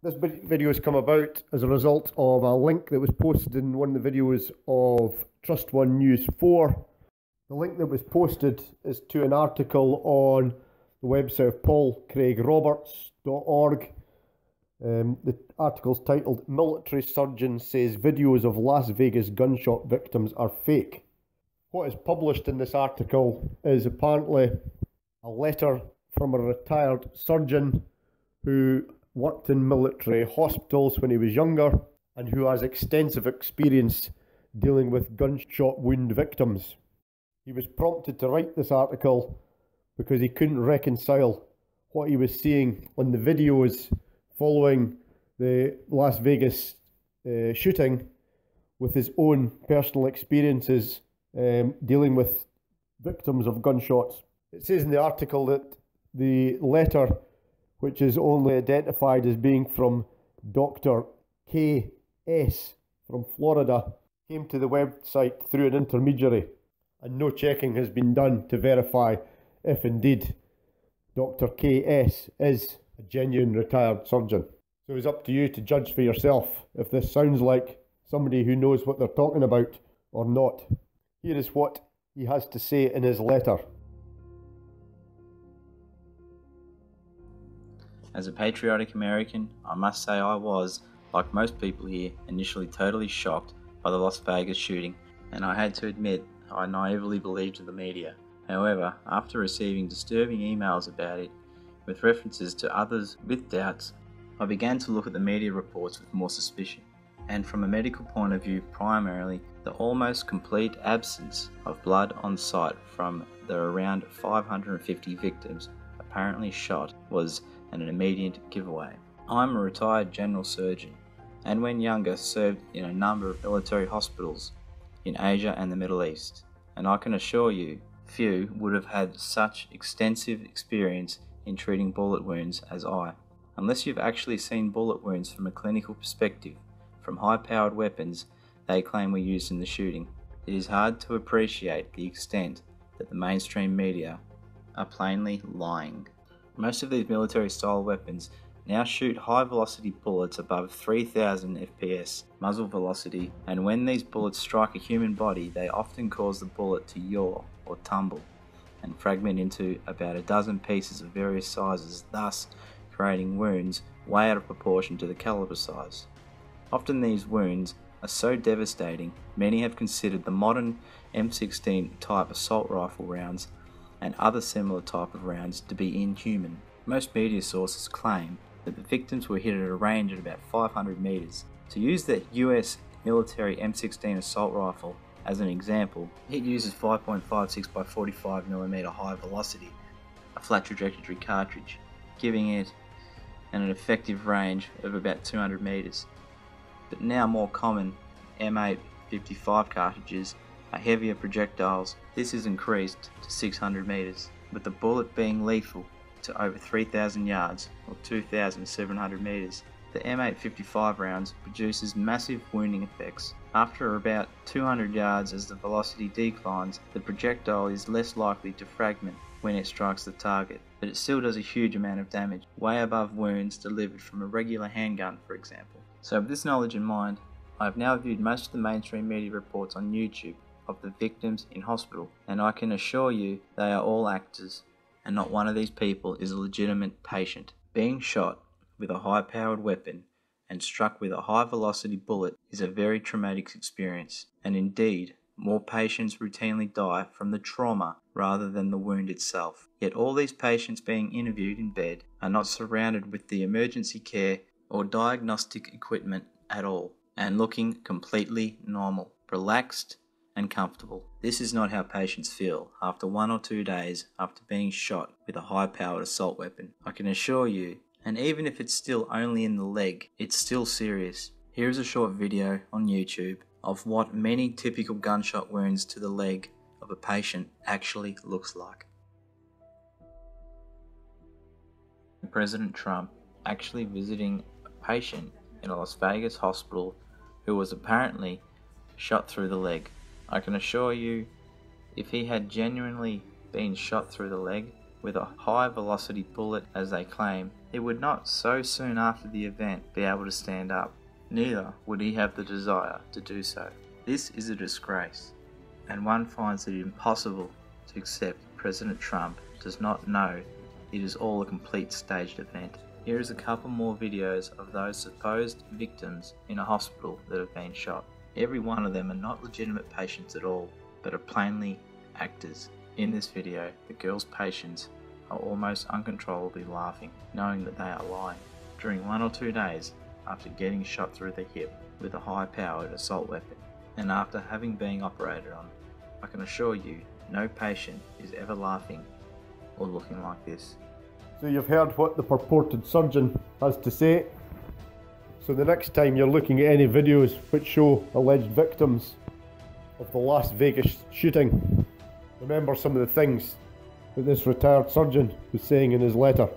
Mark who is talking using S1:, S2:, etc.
S1: This video has come about as a result of a link that was posted in one of the videos of Trust One News 4. The link that was posted is to an article on the website of paulcraigroberts.org. The article's titled "Military Surgeon Says Videos of Las Vegas Gunshot Victims Are Fake." What is published in this article is apparently a letter from a retired surgeon who worked in military hospitals when he was younger and who has extensive experience dealing with gunshot wound victims. He was prompted to write this article because he couldn't reconcile what he was seeing on the videos following the Las Vegas shooting with his own personal experiences dealing with victims of gunshots. It says in the article that the letter, which is only identified as being from Dr. K.S. from Florida, came to the website through an intermediary, and no checking has been done to verify if indeed Dr. K.S. is a genuine retired surgeon. So it's up to you to judge for yourself if this sounds like somebody who knows what they're talking about or not. Here is what he has to say in his letter.
S2: As a patriotic American, I must say I was, like most people here, initially totally shocked by the Las Vegas shooting, and I had to admit I naively believed the media. However, after receiving disturbing emails about it, with references to others with doubts, I began to look at the media reports with more suspicion, and from a medical point of view primarily, the almost complete absence of blood on site from the around 550 victims apparently shot was an immediate giveaway. I'm a retired general surgeon, and when younger served in a number of military hospitals in Asia and the Middle East, and I can assure you few would have had such extensive experience in treating bullet wounds as I. Unless you've actually seen bullet wounds from a clinical perspective from high-powered weapons they claim were used in the shooting, it is hard to appreciate the extent that the mainstream media are plainly lying. Most of these military-style weapons now shoot high-velocity bullets above 3000 fps muzzle velocity, and when these bullets strike a human body, they often cause the bullet to yaw or tumble and fragment into about a dozen pieces of various sizes, thus creating wounds way out of proportion to the caliber size. Often these wounds are so devastating, many have considered the modern M16 type assault rifle rounds and other similar type of rounds to be inhuman. Most media sources claim that the victims were hit at a range of about 500 meters. To use the US military M16 assault rifle as an example, it uses 5.56 by 45mm high velocity, a flat trajectory cartridge, giving it an effective range of about 200 meters. But now more common M855 cartridges are heavier projectiles. This is increased to 600 meters, with the bullet being lethal to over 3,000 yards or 2,700 meters. The M855 rounds produces massive wounding effects. After about 200 yards, as the velocity declines, the projectile is less likely to fragment when it strikes the target, but it still does a huge amount of damage, way above wounds delivered from a regular handgun, for example. So with this knowledge in mind, I have now viewed most of the mainstream media reports on YouTube of the victims in hospital, and I can assure you they are all actors, and not one of these people is a legitimate patient. Being shot with a high-powered weapon and struck with a high-velocity bullet is a very traumatic experience, and indeed, more patients routinely die from the trauma rather than the wound itself. Yet all these patients being interviewed in bed are not surrounded with the emergency care or diagnostic equipment at all, and looking completely normal, relaxed, and comfortable. This is not how patients feel after 1 or 2 days after being shot with a high-powered assault weapon. I can assure you, and even if it's still only in the leg, it's still serious. Here is a short video on YouTube of what many typical gunshot wounds to the leg of a patient actually looks like. President Trump actually visiting a patient in a Las Vegas hospital who was apparently shot through the leg. I can assure you, if he had genuinely been shot through the leg with a high velocity bullet as they claim, He would not so soon after the event be able to stand up. Neither would he have the desire to do so. This is a disgrace, and one finds it impossible to accept President Trump does not know it is all a complete staged event. Here is a couple more videos of those supposed victims in a hospital that have been shot. Every one of them are not legitimate patients at all, but are plainly actors. In this video, the girls' patients are almost uncontrollably laughing, knowing that they are lying. During 1 or 2 days after getting shot through the hip with a high-powered assault weapon, and after having been operated on, I can assure you no patient is ever laughing or looking like this.
S1: So you've heard what the purported surgeon has to say. So the next time you're looking at any videos which show alleged victims of the Las Vegas shooting, remember some of the things that this retired surgeon was saying in his letter.